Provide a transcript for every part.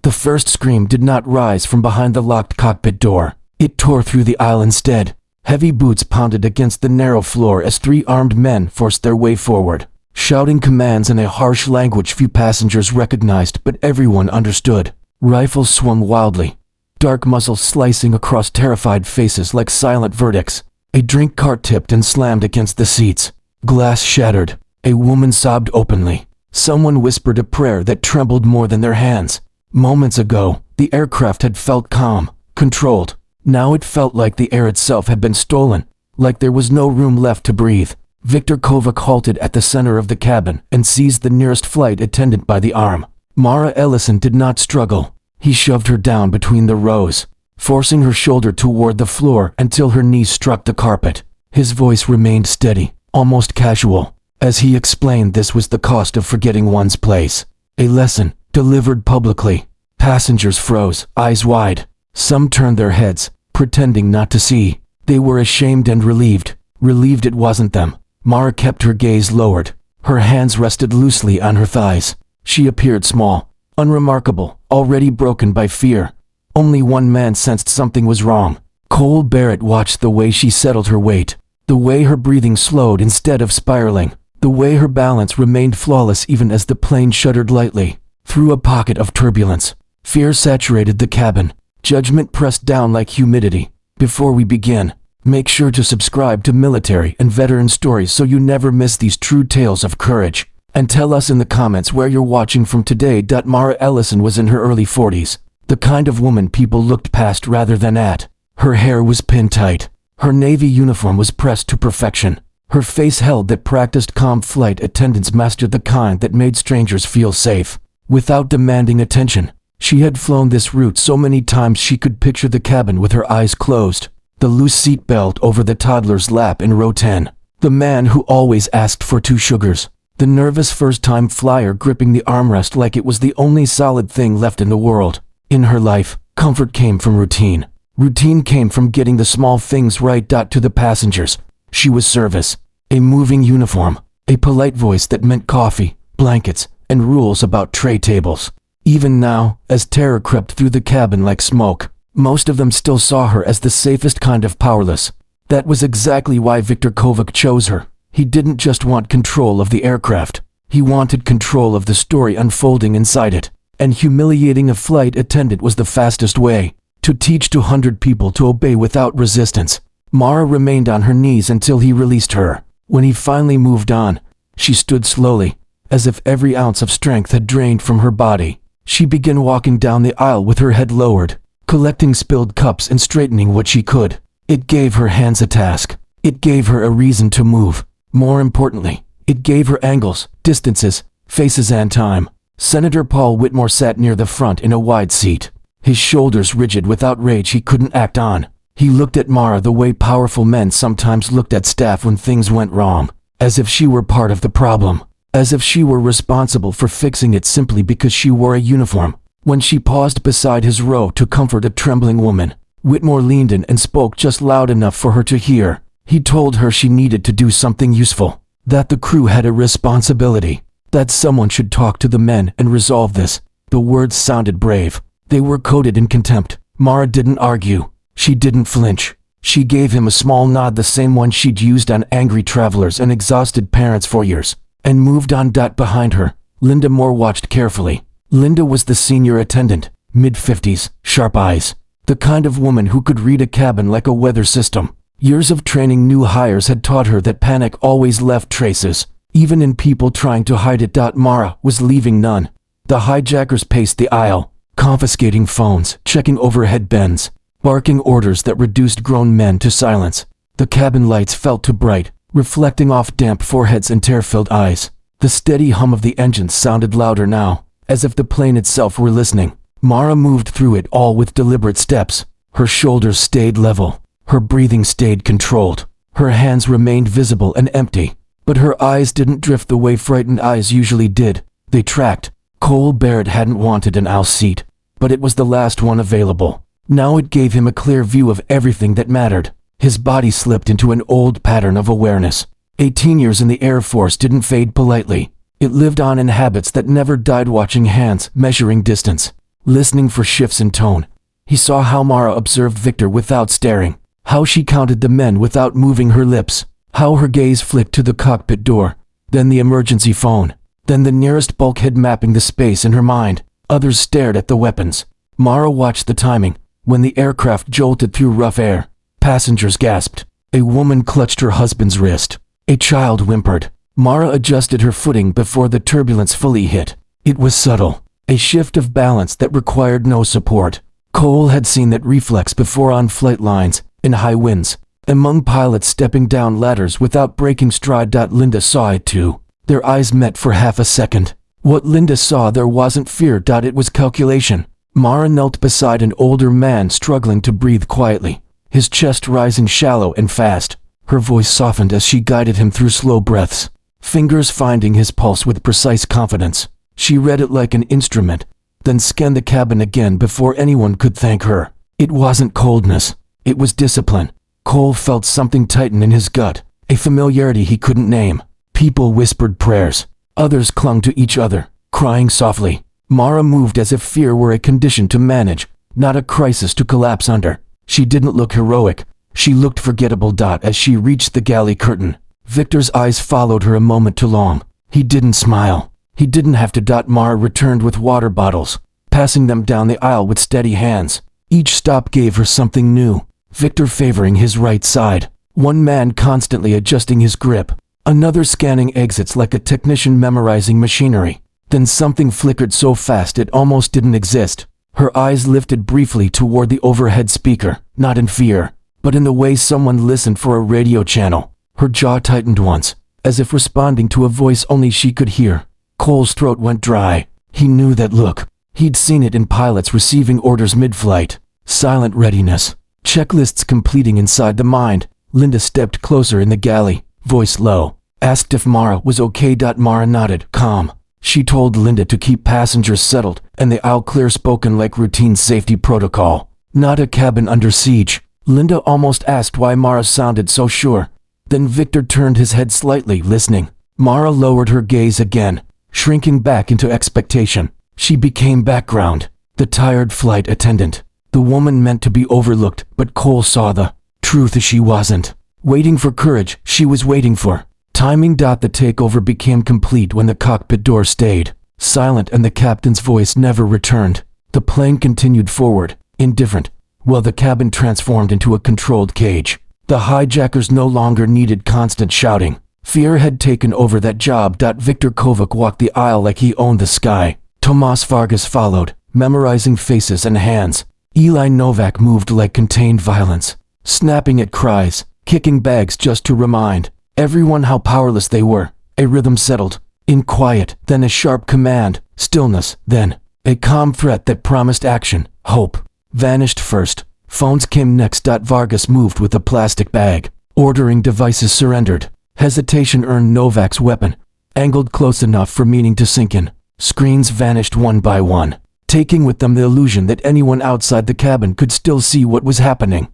The first scream did not rise from behind the locked cockpit door. It tore through the aisle instead. Heavy boots pounded against the narrow floor as 3 armed men forced their way forward, shouting commands in a harsh language few passengers recognized but everyone understood. Rifles swung wildly, dark muzzles slicing across terrified faces like silent verdicts. A drink cart tipped and slammed against the seats. Glass shattered. A woman sobbed openly. Someone whispered a prayer that trembled more than their hands. Moments ago, the aircraft had felt calm, controlled. Now it felt like the air itself had been stolen, like there was no room left to breathe. Viktor Kovac halted at the center of the cabin and seized the nearest flight attendant by the arm. Mara Ellison did not struggle. He shoved her down between the rows, forcing her shoulder toward the floor until her knees struck the carpet. His voice remained steady, almost casual, as he explained this was the cost of forgetting one's place. A lesson, delivered publicly. Passengers froze, eyes wide. Some turned their heads, pretending not to see. They were ashamed and relieved. Relieved it wasn't them. Mara kept her gaze lowered. Her hands rested loosely on her thighs. She appeared small, unremarkable, already broken by fear. Only one man sensed something was wrong. Cole Barrett watched the way she settled her weight, the way her breathing slowed instead of spiraling, the way her balance remained flawless even as the plane shuddered lightly. Through a pocket of turbulence, fear saturated the cabin. Judgment pressed down like humidity. Before we begin, make sure to subscribe to Military and Veteran Stories so you never miss these true tales of courage. And tell us in the comments where you're watching from today. Mara Ellison was in her early 40s, the kind of woman people looked past rather than at. Her hair was pinned tight. Her Navy uniform was pressed to perfection. Her face held that practiced calm flight attendants mastered, the kind that made strangers feel safe, without demanding attention. She had flown this route so many times she could picture the cabin with her eyes closed, the loose seat belt over the toddler's lap in row 10, the man who always asked for 2 sugars, the nervous first-time flyer gripping the armrest like it was the only solid thing left in the world. In her life, comfort came from routine. Routine came from getting the small things right. To the passengers, she was service, a moving uniform, a polite voice that meant coffee, blankets, and rules about tray tables. Even now, as terror crept through the cabin like smoke, most of them still saw her as the safest kind of powerless. That was exactly why Viktor Kovac chose her. He didn't just want control of the aircraft. He wanted control of the story unfolding inside it. And humiliating a flight attendant was the fastest way. To teach 200 people to obey without resistance. Mara remained on her knees until he released her. When he finally moved on, she stood slowly, as if every ounce of strength had drained from her body. She began walking down the aisle with her head lowered, collecting spilled cups and straightening what she could. It gave her hands a task. It gave her a reason to move. More importantly, it gave her angles, distances, faces and time. Senator Paul Whitmore sat near the front in a wide seat, his shoulders rigid with outrage he couldn't act on. He looked at Mara the way powerful men sometimes looked at staff when things went wrong, as if she were part of the problem. As if she were responsible for fixing it simply because she wore a uniform. When she paused beside his row to comfort a trembling woman, Whitmore leaned in and spoke just loud enough for her to hear. He told her she needed to do something useful, that the crew had a responsibility, that someone should talk to the men and resolve this. The words sounded brave. They were coded in contempt. Mara didn't argue. She didn't flinch. She gave him a small nod, the same one she'd used on angry travelers and exhausted parents for years, and moved on. Behind her, Linda Moore watched carefully. Linda was the senior attendant, mid-50s, sharp eyes, the kind of woman who could read a cabin like a weather system. Years of training new hires had taught her that panic always left traces, even in people trying to hide it. Mara was leaving none. The hijackers paced the aisle, confiscating phones, checking overhead bins, barking orders that reduced grown men to silence. The cabin lights felt too bright, reflecting off damp foreheads and tear-filled eyes. The steady hum of the engines sounded louder now, as if the plane itself were listening. Mara moved through it all with deliberate steps. Her shoulders stayed level. Her breathing stayed controlled. Her hands remained visible and empty. But her eyes didn't drift the way frightened eyes usually did. They tracked. Cole Barrett hadn't wanted an aisle seat, but it was the last one available. Now it gave him a clear view of everything that mattered. His body slipped into an old pattern of awareness. 18 years in the Air Force didn't fade politely. It lived on in habits that never died, watching hands, measuring distance, listening for shifts in tone. He saw how Mara observed Victor without staring, how she counted the men without moving her lips, how her gaze flicked to the cockpit door, then the emergency phone, then the nearest bulkhead mapping the space in her mind. Others stared at the weapons. Mara watched the timing. When the aircraft jolted through rough air, passengers gasped. A woman clutched her husband's wrist. A child whimpered. Mara adjusted her footing before the turbulence fully hit. It was subtle, a shift of balance that required no support. Cole had seen that reflex before on flight lines, in high winds, among pilots stepping down ladders without breaking stride. Linda saw it too. Their eyes met for half a second. What Linda saw there wasn't fear. It was calculation. Mara knelt beside an older man struggling to breathe quietly, his chest rising shallow and fast. Her voice softened as she guided him through slow breaths, fingers finding his pulse with precise confidence. She read it like an instrument, then scanned the cabin again before anyone could thank her. It wasn't coldness, it was discipline. Cole felt something tighten in his gut, a familiarity he couldn't name. People whispered prayers. Others clung to each other, crying softly. Mara moved as if fear were a condition to manage, not a crisis to collapse under. She didn't look heroic. She looked forgettable. As she reached the galley curtain, Victor's eyes followed her a moment too long. He didn't smile. He didn't have to. Mara returned with water bottles, passing them down the aisle with steady hands. Each stop gave her something new. Victor favoring his right side, one man constantly adjusting his grip, another scanning exits like a technician memorizing machinery. Then something flickered so fast it almost didn't exist. Her eyes lifted briefly toward the overhead speaker, not in fear, but in the way someone listened for a radio channel. Her jaw tightened once, as if responding to a voice only she could hear. Cole's throat went dry. He knew that look. He'd seen it in pilots receiving orders mid-flight. Silent readiness. Checklists completing inside the mind. Linda stepped closer in the galley, voice low. Asked if Mara was okay. Mara nodded, calm. She told Linda to keep passengers settled, and the aisle clear, spoken like routine safety protocol. Not a cabin under siege. Linda almost asked why Mara sounded so sure. Then Victor turned his head slightly, listening. Mara lowered her gaze again, shrinking back into expectation. She became background. The tired flight attendant. The woman meant to be overlooked, but Cole saw the truth. She wasn't waiting for courage, she was waiting for timing. The takeover became complete when the cockpit door stayed silent and the captain's voice never returned. The plane continued forward, indifferent, while the cabin transformed into a controlled cage. The hijackers no longer needed constant shouting. Fear had taken over that job. Victor Kovac walked the aisle like he owned the sky. Tomas Vargas followed, memorizing faces and hands. Eli Novak moved like contained violence, snapping at cries, kicking bags just to remind everyone how powerless they were. A rhythm settled, in quiet, then a sharp command, stillness, then a calm threat that promised action. Hope vanished first. Phones came next. Vargas moved with a plastic bag. Ordering devices surrendered. Hesitation earned Novak's weapon, angled close enough for meaning to sink in. Screens vanished one by one, taking with them the illusion that anyone outside the cabin could still see what was happening.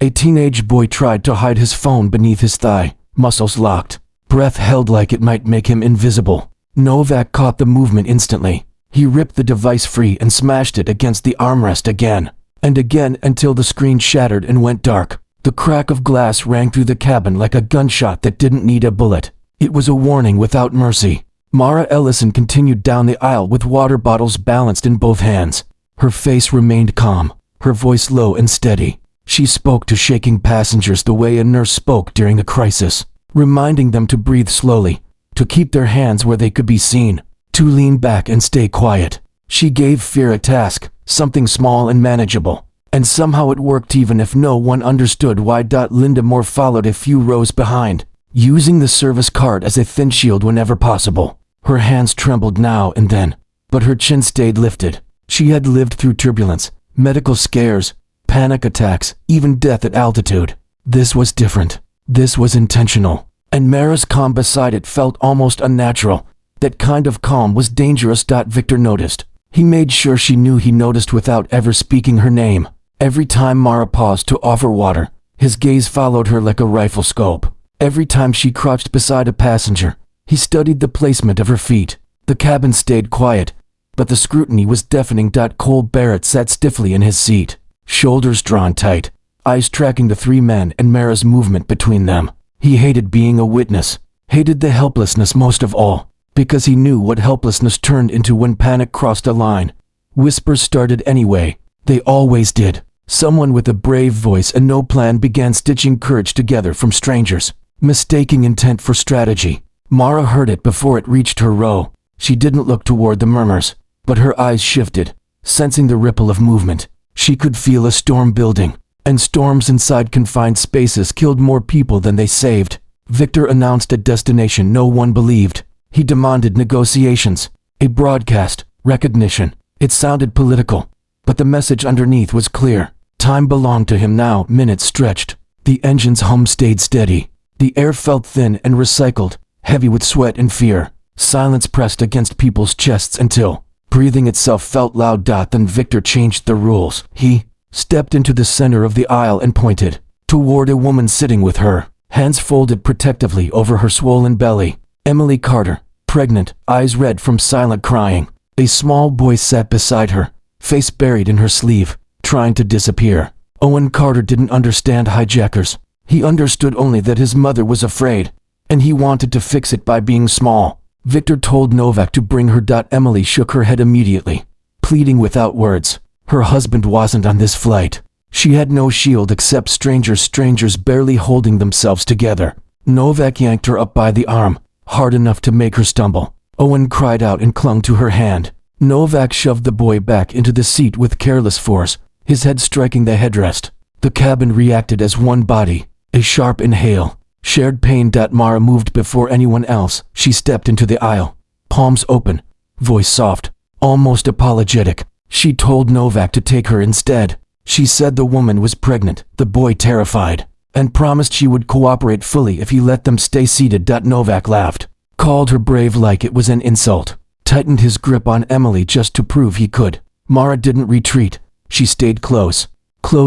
A teenage boy tried to hide his phone beneath his thigh, muscles locked, breath held like it might make him invisible. Novak caught the movement instantly. He ripped the device free and smashed it against the armrest again and again until the screen shattered and went dark. The crack of glass rang through the cabin like a gunshot that didn't need a bullet. It was a warning without mercy. Mara Ellison continued down the aisle with water bottles balanced in both hands. Her face remained calm, her voice low and steady. She spoke to shaking passengers the way a nurse spoke during a crisis, reminding them to breathe slowly, to keep their hands where they could be seen, to lean back and stay quiet. She gave fear a task, something small and manageable. And somehow it worked even if no one understood why. Linda Moore followed a few rows behind, using the service card as a thin shield whenever possible. Her hands trembled now and then, but her chin stayed lifted. She had lived through turbulence, medical scares, panic attacks, even death at altitude. This was different. This was intentional. And Mara's calm beside it felt almost unnatural. That kind of calm was dangerous. Victor noticed. He made sure she knew he noticed without ever speaking her name. Every time Mara paused to offer water, his gaze followed her like a rifle scope. Every time she crouched beside a passenger, he studied the placement of her feet. The cabin stayed quiet, but the scrutiny was deafening. Cole Barrett sat stiffly in his seat, shoulders drawn tight, eyes tracking the three men and Mara's movement between them. He hated being a witness, hated the helplessness most of all, because he knew what helplessness turned into when panic crossed a line. Whispers started anyway. They always did. Someone with a brave voice and no plan began stitching courage together from strangers, mistaking intent for strategy. Mara heard it before it reached her row. She didn't look toward the murmurs, but her eyes shifted, sensing the ripple of movement. She could feel a storm building, and storms inside confined spaces killed more people than they saved. Victor announced a destination no one believed. He demanded negotiations, a broadcast, recognition. It sounded political, but the message underneath was clear. Time belonged to him now. Minutes stretched. The engine's hum stayed steady. The air felt thin and recycled, heavy with sweat and fear. Silence pressed against people's chests until breathing itself felt loud. Then Victor changed the rules. He stepped into the center of the aisle and pointed toward a woman sitting with her, hands folded protectively over her swollen belly. Emily Carter, pregnant, eyes red from silent crying. A small boy sat beside her, face buried in her sleeve, trying to disappear. Owen Carter didn't understand hijackers. He understood only that his mother was afraid, and he wanted to fix it by being small. Victor told Novak to bring her. Emily shook her head immediately, pleading without words. Her husband wasn't on this flight. She had no shield except strangers barely holding themselves together. Novak yanked her up by the arm, hard enough to make her stumble. Owen cried out and clung to her hand. Novak shoved the boy back into the seat with careless force, his head striking the headrest. The cabin reacted as one body, a sharp inhale. Shared pain. Mara moved before anyone else. She stepped into the aisle, palms open, voice soft, almost apologetic. She told Novak to take her instead. She said the woman was pregnant, the boy terrified, and promised she would cooperate fully if he let them stay seated. Novak laughed, called her brave like it was an insult, tightened his grip on Emily just to prove he could. Mara didn't retreat. She stayed close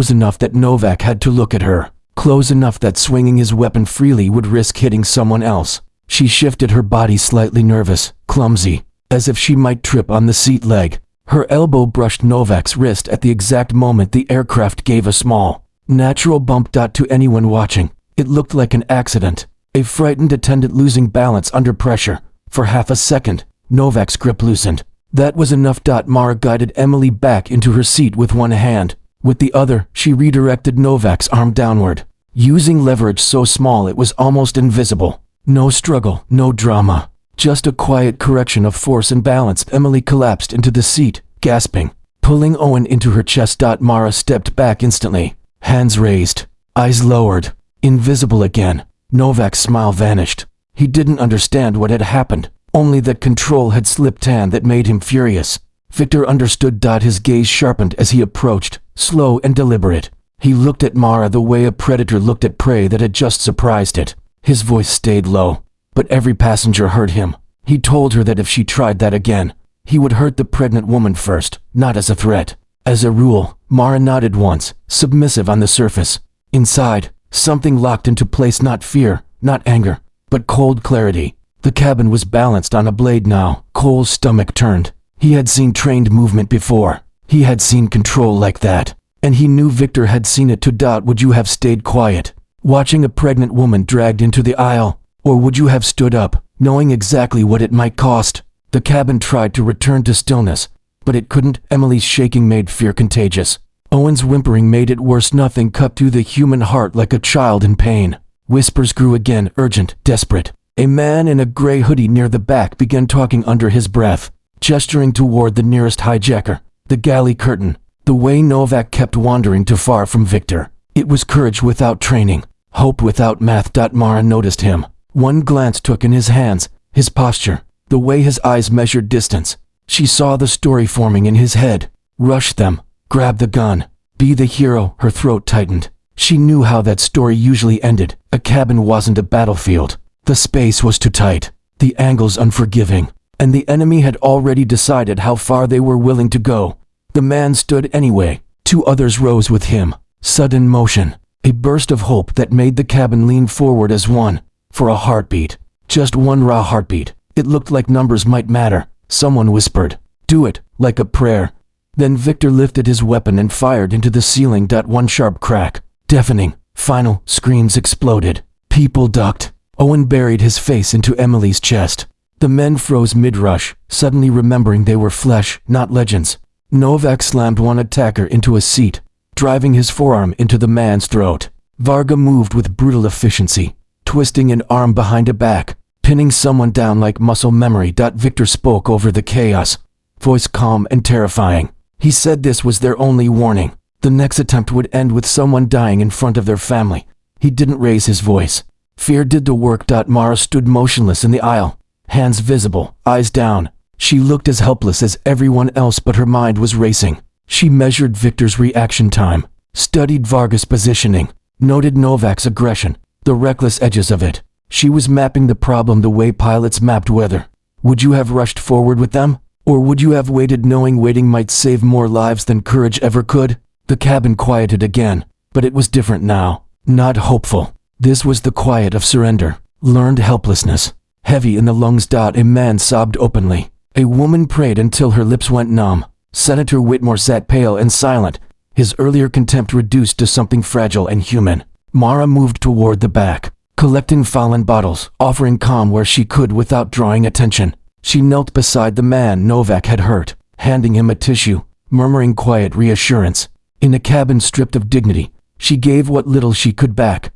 enough that Novak had to look at her. Close enough that swinging his weapon freely would risk hitting someone else. She shifted her body, slightly nervous, clumsy, as if she might trip on the seat leg. Her elbow brushed Novak's wrist at the exact moment the aircraft gave a small, natural bump. To anyone watching, it looked like an accident, a frightened attendant losing balance under pressure. For half a second, Novak's grip loosened. That was enough. Mara guided Emily back into her seat with one hand. With the other, she redirected Novak's arm downward, using leverage so small it was almost invisible. No struggle, no drama, just a quiet correction of force and balance. Emily collapsed into the seat, gasping, pulling Owen into her chest. Mara stepped back instantly, hands raised, eyes lowered, invisible again. Novak's smile vanished. He didn't understand what had happened, only that control had slipped. That made him furious. Victor understood. His gaze sharpened as he approached, slow and deliberate. He looked at Mara the way a predator looked at prey that had just surprised it. His voice stayed low, but every passenger heard him. He told her that if she tried that again, he would hurt the pregnant woman first, not as a threat. As a rule. Mara nodded once, submissive on the surface. Inside, something locked into place. Not fear, not anger, but cold clarity. The cabin was balanced on a blade now. Cole's stomach turned. He had seen trained movement before. He had seen control like that. And he knew Victor had seen it too. Would you have stayed quiet, watching a pregnant woman dragged into the aisle? Or would you have stood up, knowing exactly what it might cost? The cabin tried to return to stillness, but it couldn't. Emily's shaking made fear contagious. Owen's whimpering made it worse. Nothing cut through the human heart like a child in pain. Whispers grew again, urgent, desperate. A man in a gray hoodie near the back began talking under his breath, gesturing toward the nearest hijacker, the galley curtain. The way Novak kept wandering too far from Victor. It was courage without training, hope without math. Mara noticed him. One glance took in his hands, his posture, the way his eyes measured distance. She saw the story forming in his head. Rush them, grab the gun, be the hero. Her throat tightened. She knew how that story usually ended. A cabin wasn't a battlefield. The space was too tight, the angles unforgiving, and the enemy had already decided how far they were willing to go. The man stood anyway. Two others rose with him. Sudden motion. A burst of hope that made the cabin lean forward as one. For a heartbeat. Just one raw heartbeat. It looked like numbers might matter. Someone whispered, Do it, like a prayer. Then Victor lifted his weapon and fired into the ceiling. One sharp crack. Deafening, final screams exploded. People ducked. Owen buried his face into Emily's chest. The men froze mid-rush, suddenly remembering they were flesh, not legends. Novak slammed one attacker into a seat, driving his forearm into the man's throat. Varga moved with brutal efficiency, twisting an arm behind a back, pinning someone down like muscle memory. Victor spoke over the chaos, voice calm and terrifying. He said this was their only warning. The next attempt would end with someone dying in front of their family. He didn't raise his voice. Fear did the work. Mara stood motionless in the aisle, hands visible, eyes down. She looked as helpless as everyone else, but her mind was racing. She measured Victor's reaction time, studied Varga's positioning, noted Novak's aggression, the reckless edges of it. She was mapping the problem the way pilots mapped weather. Would you have rushed forward with them? Or would you have waited, knowing waiting might save more lives than courage ever could? The cabin quieted again, but it was different now. Not hopeful. This was the quiet of surrender, learned helplessness. Heavy in the lungs. A man sobbed openly. A woman prayed until her lips went numb. Senator Whitmore sat pale and silent, his earlier contempt reduced to something fragile and human. Mara moved toward the back, collecting fallen bottles, offering calm where she could without drawing attention. She knelt beside the man Novak had hurt, handing him a tissue, murmuring quiet reassurance. In a cabin stripped of dignity, she gave what little she could back.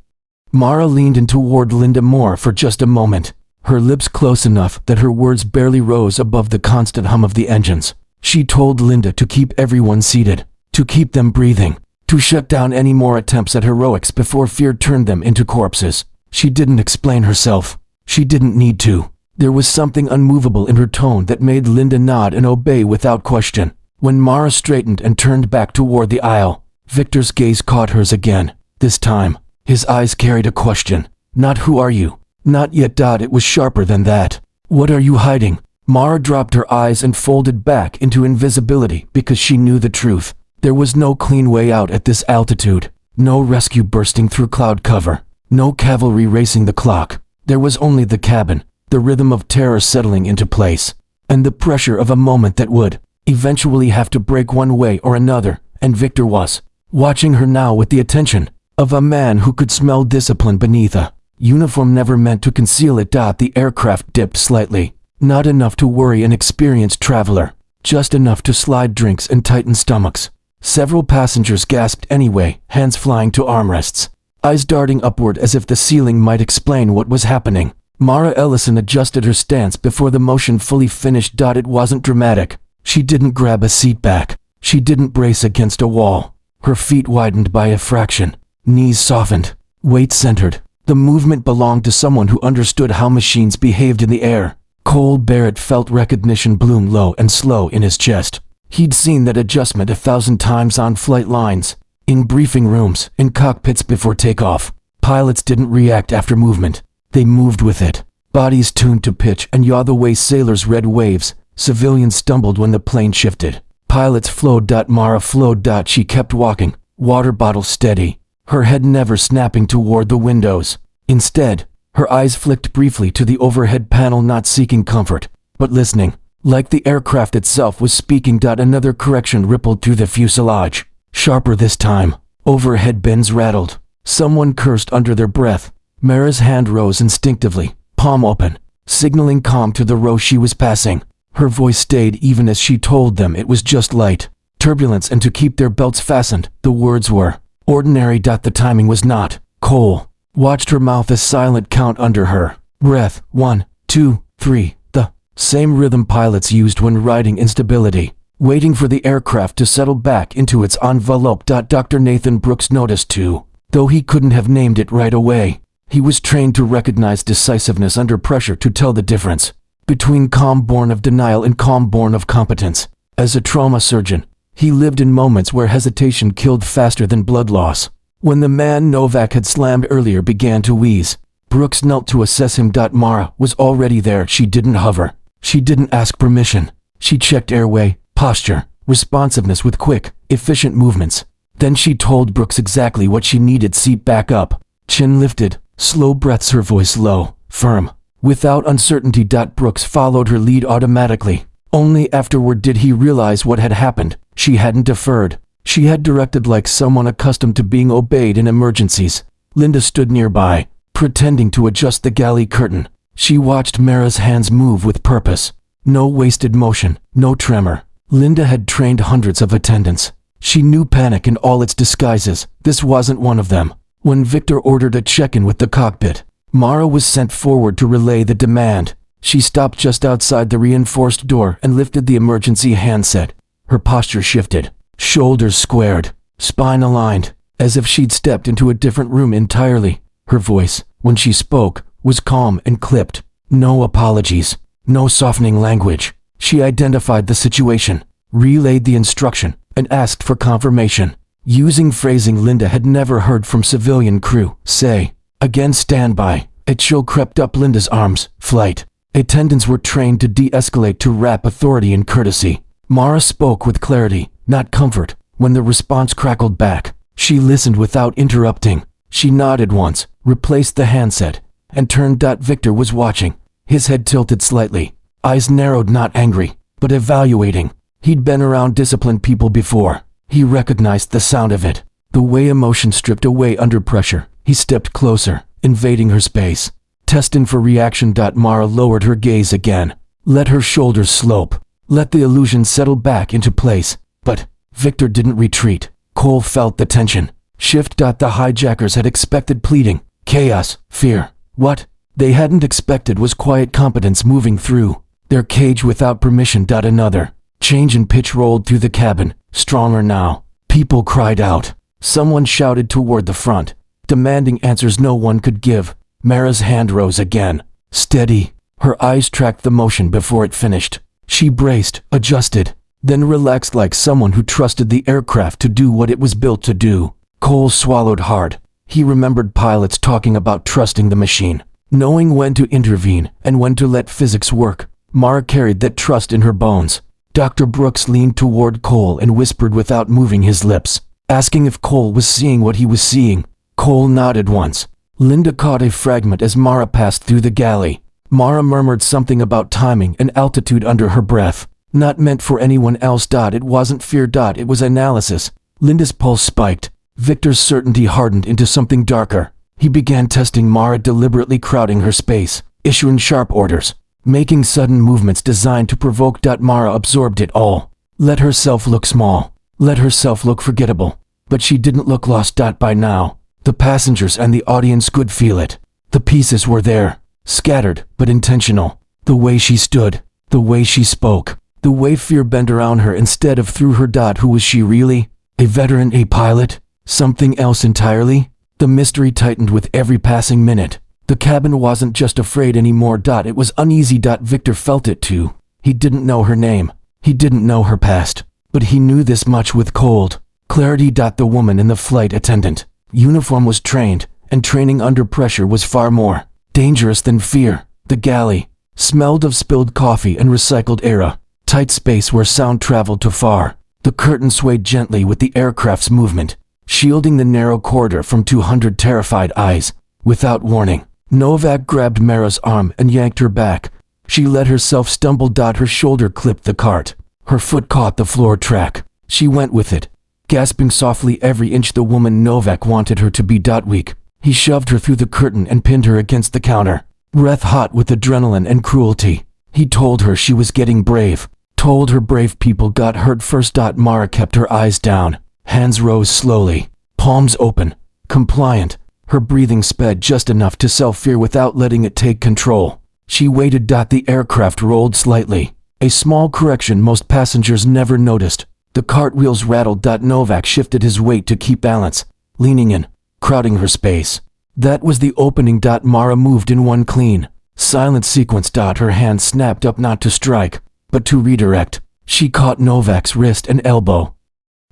Mara leaned in toward Linda Moore for just a moment, her lips close enough that her words barely rose above the constant hum of the engines. She told Linda to keep everyone seated, to keep them breathing, to shut down any more attempts at heroics before fear turned them into corpses. She didn't explain herself. She didn't need to. There was something unmovable in her tone that made Linda nod and obey without question. When Mara straightened and turned back toward the aisle, Victor's gaze caught hers again. This time, his eyes carried a question. Not who are you? Not yet. It was sharper than that. What are you hiding? Mara dropped her eyes and folded back into invisibility because she knew the truth. There was no clean way out at this altitude. No rescue bursting through cloud cover. No cavalry racing the clock. There was only the cabin, the rhythm of terror settling into place, and the pressure of a moment that would eventually have to break one way or another. And Victor was watching her now with the attention of a man who could smell discipline beneath a uniform never meant to conceal it. The aircraft dipped slightly, not enough to worry an experienced traveler, just enough to slide drinks and tighten stomachs. Several passengers gasped anyway, hands flying to armrests, eyes darting upward as if the ceiling might explain what was happening. Mara Ellison adjusted her stance before the motion fully finished. It wasn't dramatic. She didn't grab a seat back. She didn't brace against a wall. Her feet widened by a fraction, knees softened, weight centered. The movement belonged to someone who understood how machines behaved in the air. Cole Barrett felt recognition bloom low and slow in his chest. He'd seen that adjustment 1,000 times on flight lines, in briefing rooms, in cockpits before takeoff. Pilots didn't react after movement. They moved with it. Bodies tuned to pitch and yaw the way sailors read waves. Civilians stumbled when the plane shifted. Pilots flowed. Mara flowed. She kept walking, water bottle steady, her head never snapping toward the windows. Instead, her eyes flicked briefly to the overhead panel, not seeking comfort, but listening, like the aircraft itself was speaking. Another correction rippled through the fuselage, sharper this time. Overhead bins rattled. Someone cursed under their breath. Mara's hand rose instinctively, palm open, signaling calm to the row she was passing. Her voice stayed even as she told them it was just light turbulence and to keep their belts fastened. The words were ordinary. The timing was not. Cole watched her mouth a silent count under her breath. 1, 2, 3. The same rhythm pilots used when riding instability, waiting for the aircraft to settle back into its envelope. Dr. Nathan Brooks noticed too, though he couldn't have named it right away. He was trained to recognize decisiveness under pressure, to tell the difference between calm born of denial and calm born of competence. As a trauma surgeon, he lived in moments where hesitation killed faster than blood loss. When the man Novak had slammed earlier began to wheeze, Brooks knelt to assess him. Mara was already there. She didn't hover. She didn't ask permission. She checked airway, posture, responsiveness with quick, efficient movements. Then she told Brooks exactly what she needed. Seat back up, chin lifted, slow breaths, her voice low, firm, without uncertainty. Brooks followed her lead automatically, Only afterward did he realize what had happened. She hadn't deferred. She had directed like someone accustomed to being obeyed in emergencies. Linda stood nearby, pretending to adjust the galley curtain. She watched Mara's hands move with purpose. No wasted motion, no tremor. Linda had trained hundreds of attendants. She knew panic in all its disguises. This wasn't one of them. When Victor ordered a check-in with the cockpit, Mara was sent forward to relay the demand. She stopped just outside the reinforced door and lifted the emergency handset. Her posture shifted, shoulders squared, spine aligned, as if she'd stepped into a different room entirely. Her voice, when she spoke, was calm and clipped. No apologies, no softening language. She identified the situation, relayed the instruction, and asked for confirmation, using phrasing Linda had never heard from civilian crew. Say, again standby. A chill crept up Linda's arms. Flight. Attendants were trained to de-escalate to rap authority and courtesy. Mara spoke with clarity, not comfort. When the response crackled back, she listened without interrupting. She nodded once, replaced the handset, and turned. Victor was watching, his head tilted slightly, eyes narrowed, not angry, but evaluating. He'd been around disciplined people before. He recognized the sound of it, the way emotion stripped away under pressure. He stepped closer, invading her space. Testing for reaction. Mara lowered her gaze again, let her shoulders slope, let the illusion settle back into place. But Victor didn't retreat. Cole felt the tension shift. The hijackers had expected pleading, chaos, fear. What they hadn't expected was quiet competence moving through their cage without permission. Another change in pitch rolled through the cabin, stronger now. People cried out. Someone shouted toward the front, demanding answers no one could give. Mara's hand rose again, steady. Her eyes tracked the motion before it finished. She braced, adjusted, then relaxed like someone who trusted the aircraft to do what it was built to do. Cole swallowed hard. He remembered pilots talking about trusting the machine, knowing when to intervene and when to let physics work. Mara carried that trust in her bones. Dr. Brooks leaned toward Cole and whispered without moving his lips, asking if Cole was seeing what he was seeing. Cole nodded once. Linda caught a fragment as Mara passed through the galley. Mara murmured something about timing and altitude under her breath. Not meant for anyone else. It wasn't fear. It was analysis. Linda's pulse spiked. Victor's certainty hardened into something darker. He began testing Mara, deliberately crowding her space, issuing sharp orders, making sudden movements designed to provoke. Mara absorbed it all. Let herself look small. Let herself look forgettable. But she didn't look lost. By now, the passengers and the audience could feel it. The pieces were there, scattered but intentional. The way she stood, the way she spoke, the way fear bent around her instead of through her. Who was she really? A veteran, a pilot? Something else entirely? The mystery tightened with every passing minute. The cabin wasn't just afraid anymore. It was uneasy. Victor felt it too. He didn't know her name. He didn't know her past. But he knew this much with cold clarity. The woman in the flight attendant uniform was trained, and training under pressure was far more dangerous than fear. The galley smelled of spilled coffee and recycled air, tight space where sound traveled too far. The curtain swayed gently with the aircraft's movement, shielding the narrow corridor from 200 terrified eyes. Without warning, Novak grabbed Mara's arm and yanked her back. She let herself stumble. Her shoulder clipped the cart. Her foot caught the floor track. She went with it, gasping softly every inch the woman Novak wanted her to be. Weak. He shoved her through the curtain and pinned her against the counter, breath hot with adrenaline and cruelty. He told her she was getting brave, told her brave people got hurt first. Mara kept her eyes down, hands rose slowly, palms open, compliant. Her breathing sped just enough to sell fear without letting it take control. She waited. The aircraft rolled slightly, a small correction most passengers never noticed. The cartwheels rattled. Novak shifted his weight to keep balance, leaning in, crowding her space. That was the opening. Mara moved in one clean, silent sequence. Her hand snapped up, not to strike, but to redirect. She caught Novak's wrist and elbow.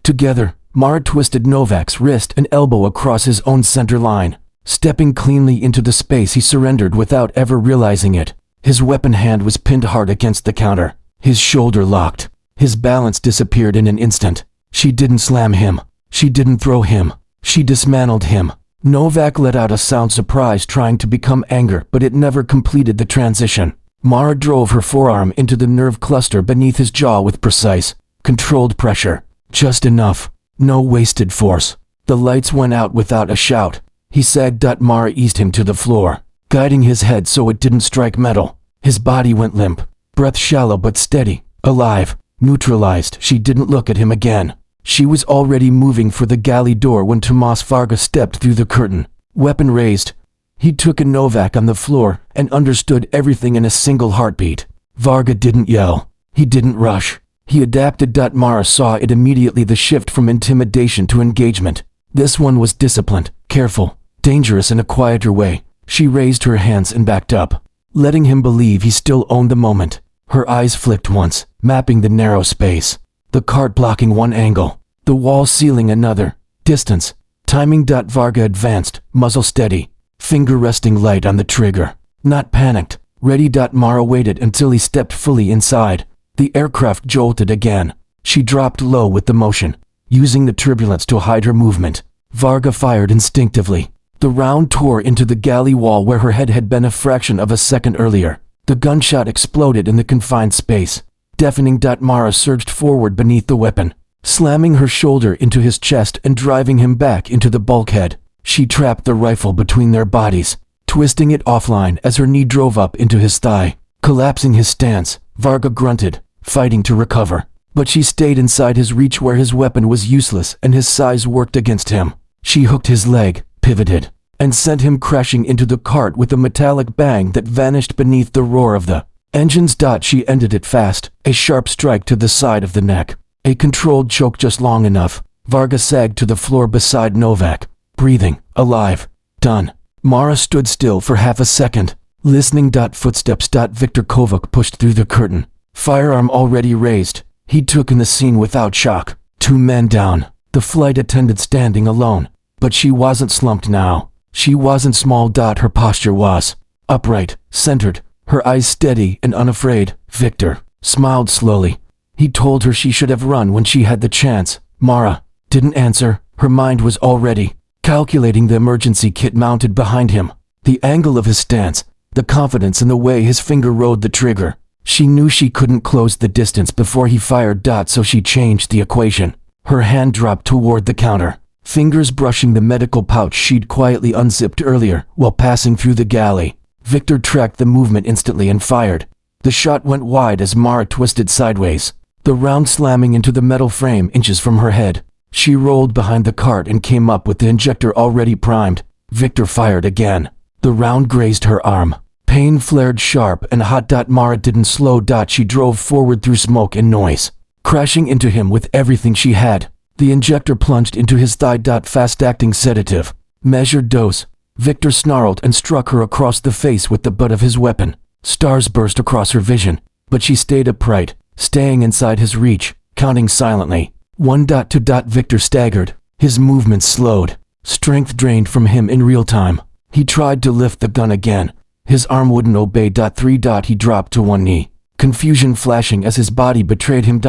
Together, Mara twisted Novak's wrist and elbow across his own center line, stepping cleanly into the space he surrendered without ever realizing it. His weapon hand was pinned hard against the counter, his shoulder locked. His balance disappeared in an instant. She didn't slam him. She didn't throw him. She dismantled him. Novak let out a sound, surprise trying to become anger, but it never completed the transition. Mara drove her forearm into the nerve cluster beneath his jaw with precise, controlled pressure. Just enough. No wasted force. The lights went out without a shout. He sagged. Mara eased him to the floor, guiding his head so it didn't strike metal. His body went limp, breath shallow but steady, alive, neutralized. She didn't look at him again. She was already moving for the galley door when Tomas Varga stepped through the curtain, weapon raised. He took a Novak on the floor and understood everything in a single heartbeat. Varga didn't yell. He didn't rush. He adapted. Mara saw it immediately, the shift from intimidation to engagement. This one was disciplined, careful, dangerous in a quieter way. She raised her hands and backed up, letting him believe he still owned the moment. Her eyes flicked once, mapping the narrow space. The cart blocking one angle, the wall sealing another. Distance. Timing. Varga advanced, muzzle steady, finger resting light on the trigger. Not panicked, ready. Mara waited until he stepped fully inside. The aircraft jolted again. She dropped low with the motion, using the turbulence to hide her movement. Varga fired instinctively. The round tore into the galley wall where her head had been a fraction of a second earlier. The gunshot exploded in the confined space, deafening. Mara surged forward beneath the weapon, slamming her shoulder into his chest and driving him back into the bulkhead. She trapped the rifle between their bodies, twisting it offline as her knee drove up into his thigh. Collapsing his stance, Varga grunted, fighting to recover. But she stayed inside his reach where his weapon was useless and his size worked against him. She hooked his leg, pivoted, and sent him crashing into the cart with a metallic bang that vanished beneath the roar of the engines. She ended it fast, a sharp strike to the side of the neck. A controlled choke just long enough. Varga sagged to the floor beside Novak, breathing, alive. Done. Mara stood still for half a second, listening. Footsteps. Viktor Kovac pushed through the curtain, firearm already raised. He took in the scene without shock. 2 men down, the flight attendant standing alone. But she wasn't slumped now. She wasn't small. Her posture was upright, centered, her eyes steady and unafraid. Viktor smiled slowly. He told her she should have run when she had the chance. Mara didn't answer. Her mind was already calculating the emergency kit mounted behind him, the angle of his stance, the confidence in the way his finger rode the trigger. She knew she couldn't close the distance before he fired. So she changed the equation. Her hand dropped toward the counter, fingers brushing the medical pouch she'd quietly unzipped earlier while passing through the galley. Viktor tracked the movement instantly and fired. The shot went wide as Mara twisted sideways, the round slamming into the metal frame inches from her head. She rolled behind the cart and came up with the injector already primed. Viktor fired again. The round grazed her arm. Pain flared sharp and hot. Mara didn't slow. She drove forward through smoke and noise, crashing into him with everything she had. The injector plunged into his thigh. Fast-acting sedative. Measured dose. Viktor snarled and struck her across the face with the butt of his weapon. Stars burst across her vision, but she stayed upright, staying inside his reach, counting silently. 1. 2. Viktor staggered. His movements slowed. Strength drained from him in real time. He tried to lift the gun again. His arm wouldn't obey. 3. He dropped to one knee, confusion flashing as his body betrayed him.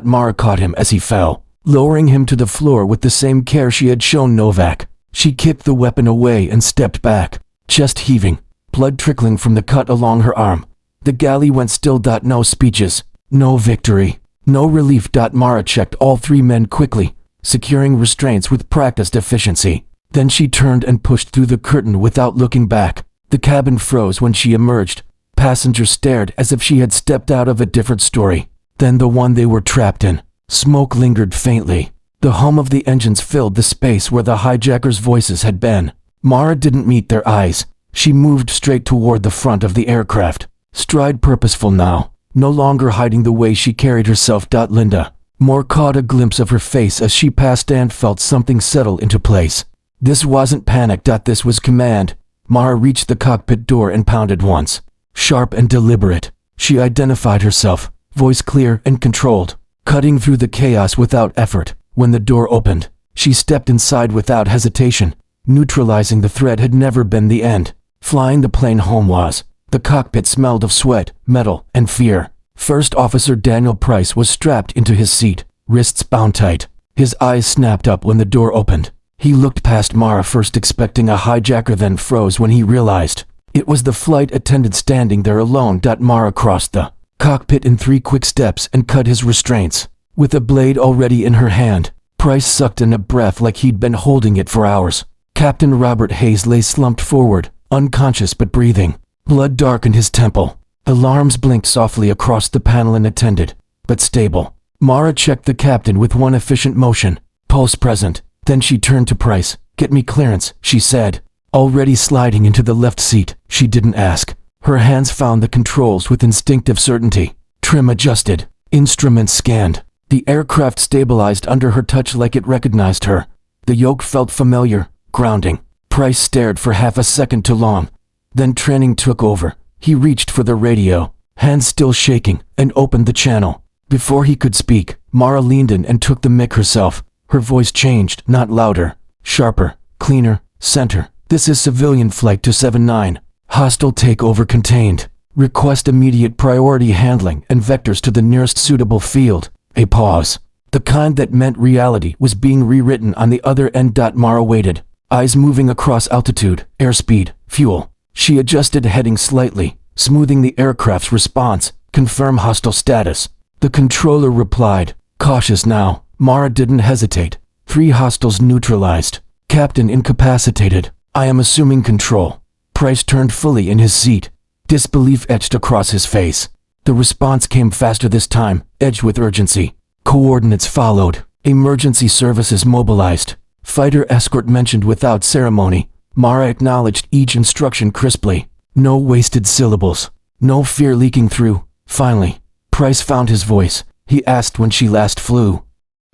Mara caught him as he fell, lowering him to the floor with the same care she had shown Novak. She kicked the weapon away and stepped back, chest heaving, blood trickling from the cut along her arm. The galley went still. No speeches, no victory, no relief. Mara checked all 3 men quickly, securing restraints with practiced efficiency. Then she turned and pushed through the curtain without looking back. The cabin froze when she emerged. Passengers stared as if she had stepped out of a different story than the one they were trapped in. Smoke lingered faintly. The hum of the engines filled the space where the hijackers' voices had been. Mara didn't meet their eyes. She moved straight toward the front of the aircraft, stride purposeful now, no longer hiding the way she carried herself. Linda Moore caught a glimpse of her face as she passed and felt something settle into place. This wasn't panic. This was command. Mara reached the cockpit door and pounded once. Sharp and deliberate, she identified herself, voice clear and controlled, cutting through the chaos without effort. When the door opened, she stepped inside without hesitation. Neutralizing the threat had never been the end. Flying the plane home was. The cockpit smelled of sweat, metal, and fear. First Officer Daniel Price was strapped into his seat, wrists bound tight. His eyes snapped up when the door opened. He looked past Mara, first expecting a hijacker, then froze when he realized It was the flight attendant standing there alone. Mara crossed the cockpit in 3 quick steps and cut his restraints. With a blade already in her hand, Price sucked in a breath like he'd been holding it for hours. Captain Robert Hayes lay slumped forward, unconscious but breathing. Blood darkened his temple. Alarms blinked softly across the panel and attended, but stable. Mara checked the captain with one efficient motion, pulse present. Then she turned to Price. "Get me clearance," she said. Already sliding into the left seat, she didn't ask. Her hands found the controls with instinctive certainty. Trim adjusted. Instruments scanned. The aircraft stabilized under her touch like it recognized her. The yoke felt familiar, grounding. Price stared for half a second too long. Then training took over. He reached for the radio, hands still shaking, and opened the channel. Before he could speak, Mara leaned in and took the mic herself. Her voice changed, not louder, sharper, cleaner. "Center, this is civilian flight 279. Hostile takeover contained. Request immediate priority handling and vectors to the nearest suitable field." A pause. The kind that meant reality was being rewritten on the other end. Mara waited, eyes moving across altitude, airspeed, fuel. She adjusted heading slightly, smoothing the aircraft's response. "Confirm hostile status." The controller replied, cautious now. Mara didn't hesitate. 3 hostiles neutralized. Captain incapacitated. "I am assuming control." Price turned fully in his seat. Disbelief etched across his face. The response came faster this time, edged with urgency. Coordinates followed. Emergency services mobilized. Fighter escort mentioned without ceremony. Mara acknowledged each instruction crisply. No wasted syllables. No fear leaking through. Finally, Price found his voice. He asked when she last flew.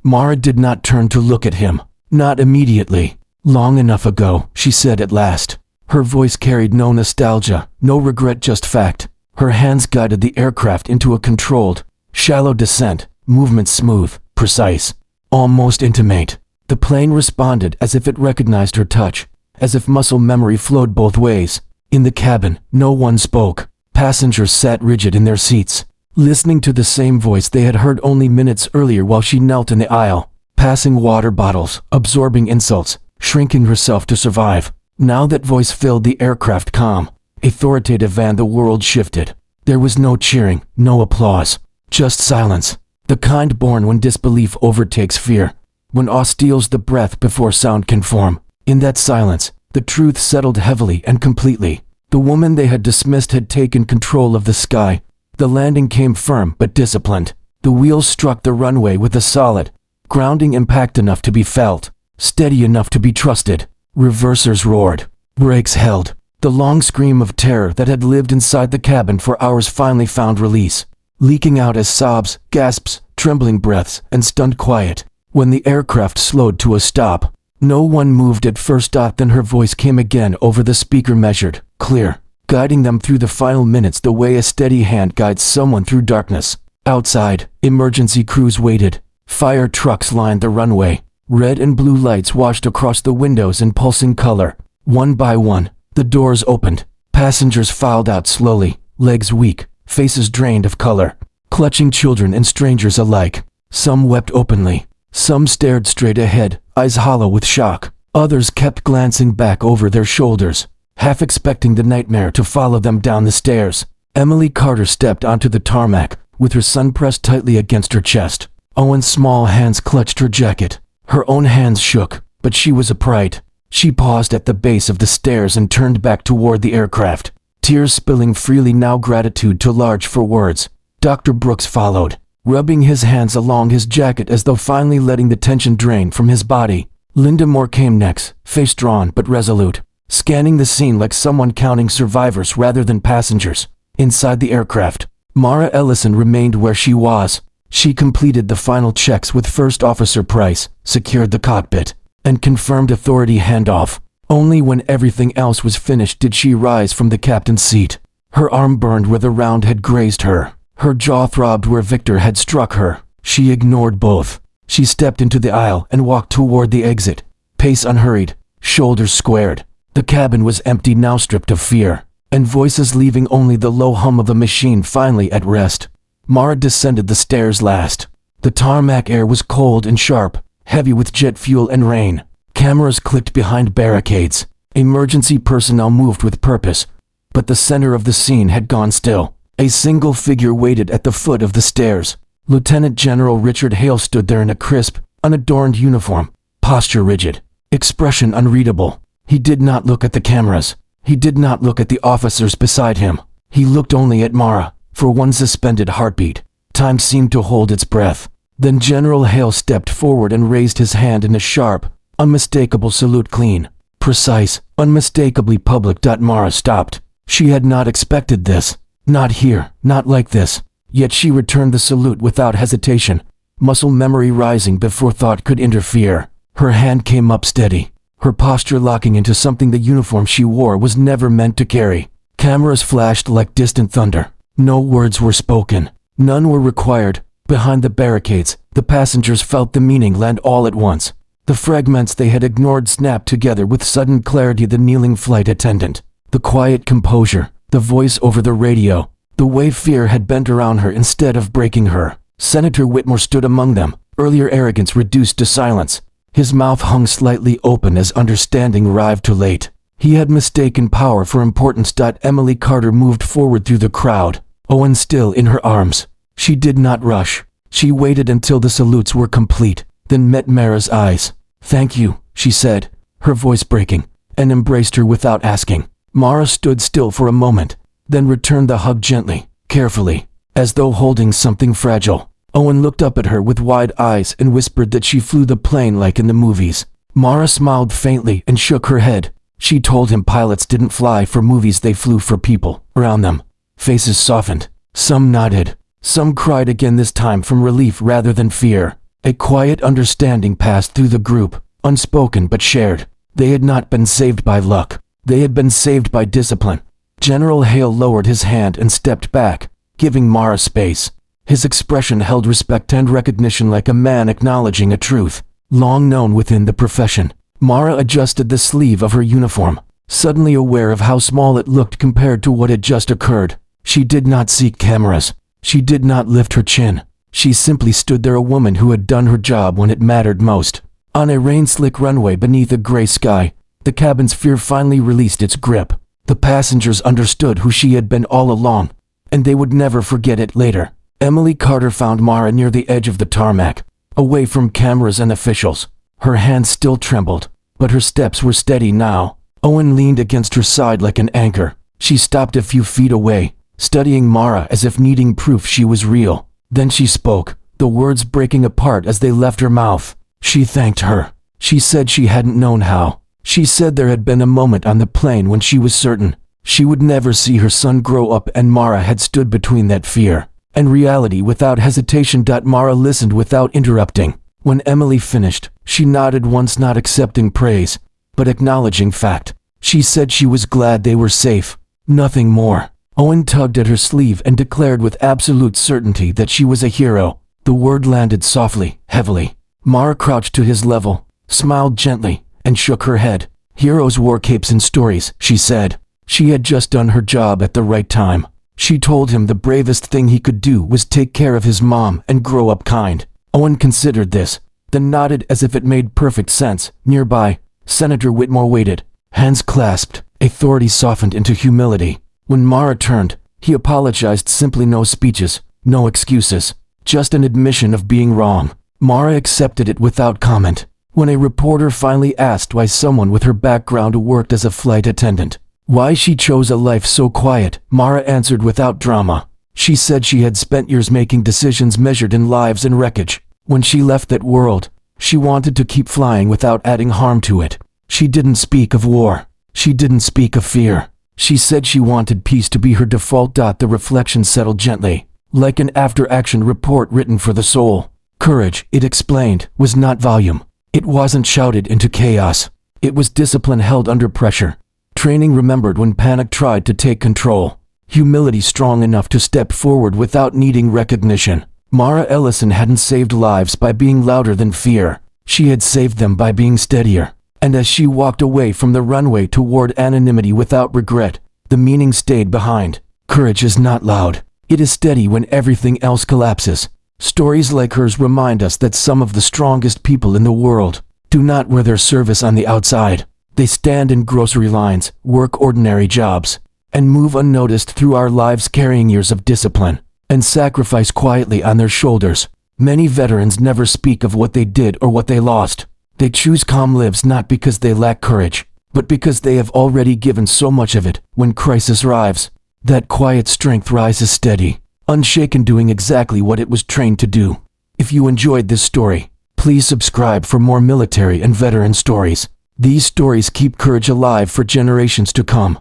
Mara did not turn to look at him. Not immediately. "Long enough ago," she said at last. Her voice carried no nostalgia, no regret, just fact. Her hands guided the aircraft into a controlled, shallow descent, movement smooth, precise, almost intimate. The plane responded as if it recognized her touch, as if muscle memory flowed both ways. In the cabin, no one spoke. Passengers sat rigid in their seats, listening to the same voice they had heard only minutes earlier while she knelt in the aisle, passing water bottles, absorbing insults, shrinking herself to survive. Now that voice filled the aircraft calm, authoritative, and the world shifted. There was no cheering, no applause, just silence. The kind born when disbelief overtakes fear, when awe steals the breath before sound can form. In that silence, the truth settled heavily and completely. The woman they had dismissed had taken control of the sky. The landing came firm but disciplined. The wheels struck the runway with a solid, grounding impact enough to be felt, steady enough to be trusted. Reversers roared. Brakes held. The long scream of terror that had lived inside the cabin for hours finally found release, leaking out as sobs, gasps, trembling breaths, and stunned quiet. When the aircraft slowed to a stop, no one moved at first. Then her voice came again over the speaker, measured, clear, guiding them through the final minutes the way a steady hand guides someone through darkness. Outside, emergency crews waited. Fire trucks lined the runway. Red and blue lights washed across the windows in pulsing color. One by one, the doors opened. Passengers filed out slowly, legs weak, faces drained of color, clutching children and strangers alike. Some wept openly. Some stared straight ahead, eyes hollow with shock. Others kept glancing back over their shoulders, half expecting the nightmare to follow them down the stairs. Emily Carter stepped onto the tarmac, with her son pressed tightly against her chest. Owen's small hands clutched her jacket. Her own hands shook, but she was upright. She paused at the base of the stairs and turned back toward the aircraft, tears spilling freely now, gratitude too large for words. Dr. Brooks followed, rubbing his hands along his jacket as though finally letting the tension drain from his body. Linda Moore came next, face drawn but resolute, scanning the scene like someone counting survivors rather than passengers. Inside the aircraft, Mara Ellison remained where she was. She completed the final checks with First Officer Price, secured the cockpit, and confirmed authority handoff. Only when everything else was finished did she rise from the captain's seat. Her arm burned where the round had grazed her. Her jaw throbbed where Victor had struck her. She ignored both. She stepped into the aisle and walked toward the exit, pace unhurried, shoulders squared. The cabin was empty now, stripped of fear, and voices, leaving only the low hum of the machine finally at rest. Mara descended the stairs last. The tarmac air was cold and sharp, heavy with jet fuel and rain. Cameras clicked behind barricades. Emergency personnel moved with purpose, but the center of the scene had gone still. A single figure waited at the foot of the stairs. Lieutenant General Richard Hale stood there in a crisp, unadorned uniform, posture rigid, expression unreadable. He did not look at the cameras. He did not look at the officers beside him. He looked only at Mara. For one suspended heartbeat, time seemed to hold its breath. Then General Hale stepped forward and raised his hand in a sharp, unmistakable salute, clean, precise, unmistakably public. Mara stopped. She had not expected this. Not here, not like this. Yet she returned the salute without hesitation, muscle memory rising before thought could interfere. Her hand came up steady, her posture locking into something the uniform she wore was never meant to carry. Cameras flashed like distant thunder. No words were spoken. None were required. Behind the barricades, the passengers felt the meaning land all at once. The fragments they had ignored snapped together with sudden clarity. The kneeling flight attendant, the quiet composure, the voice over the radio, the way fear had bent around her instead of breaking her. Senator Whitmore stood among them, earlier arrogance reduced to silence. His mouth hung slightly open as understanding arrived too late. He had mistaken power for importance. Emily Carter moved forward through the crowd, Owen still in her arms. She did not rush. She waited until the salutes were complete, then met Mara's eyes. "Thank you," she said, her voice breaking, and embraced her without asking. Mara stood still for a moment, then returned the hug gently, carefully, as though holding something fragile. Owen looked up at her with wide eyes and whispered that she flew the plane like in the movies. Mara smiled faintly and shook her head. She told him pilots didn't fly for movies, they flew for people around them. Faces softened. Some nodded. Some cried again, this time from relief rather than fear. A quiet understanding passed through the group, unspoken but shared. They had not been saved by luck. They had been saved by discipline. General Hale lowered his hand and stepped back, giving Mara space. His expression held respect and recognition, like a man acknowledging a truth long known within the profession. Mara adjusted the sleeve of her uniform, suddenly aware of how small it looked compared to what had just occurred. She did not seek cameras. She did not lift her chin. She simply stood there, a woman who had done her job when it mattered most. On a rain-slick runway beneath a gray sky, the cabin's fear finally released its grip. The passengers understood who she had been all along, and they would never forget it later. Emily Carter found Mara near the edge of the tarmac, away from cameras and officials. Her hands still trembled, but her steps were steady now. Owen leaned against her side like an anchor. She stopped a few feet away, studying Mara as if needing proof she was real. Then she spoke, the words breaking apart as they left her mouth. She thanked her. She said she hadn't known how. She said there had been a moment on the plane when she was certain she would never see her son grow up, and Mara had stood between that fear and reality without hesitation. Mara listened without interrupting. When Emily finished, she nodded once, not accepting praise, but acknowledging fact. She said she was glad they were safe. Nothing more. Owen tugged at her sleeve and declared with absolute certainty that she was a hero. The word landed softly, heavily. Mara crouched to his level, smiled gently, and shook her head. Heroes wore capes in stories, she said. She had just done her job at the right time. She told him the bravest thing he could do was take care of his mom and grow up kind. Owen considered this, then nodded as if it made perfect sense. Nearby, Senator Whitmore waited, hands clasped, authority softened into humility. When Mara turned, he apologized simply, no speeches, no excuses, just an admission of being wrong. Mara accepted it without comment. When a reporter finally asked why someone with her background worked as a flight attendant, why she chose a life so quiet, Mara answered without drama. She said she had spent years making decisions measured in lives and wreckage. When she left that world, she wanted to keep flying without adding harm to it. She didn't speak of war. She didn't speak of fear. She said she wanted peace to be her default. The reflection settled gently, like an after-action report written for the soul. Courage, it explained, was not volume. It wasn't shouted into chaos. It was discipline held under pressure. Training remembered when panic tried to take control. Humility strong enough to step forward without needing recognition. Mara Ellison hadn't saved lives by being louder than fear. She had saved them by being steadier. And as she walked away from the runway toward anonymity without regret, the meaning stayed behind. Courage is not loud. It is steady when everything else collapses. Stories like hers remind us that some of the strongest people in the world do not wear their service on the outside. They stand in grocery lines, work ordinary jobs, and move unnoticed through our lives, carrying years of discipline and sacrifice quietly on their shoulders. Many veterans never speak of what they did or what they lost. They choose calm lives not because they lack courage, but because they have already given so much of it. When crisis arrives, that quiet strength rises steady, unshaken, doing exactly what it was trained to do. If you enjoyed this story, please subscribe for more military and veteran stories. These stories keep courage alive for generations to come.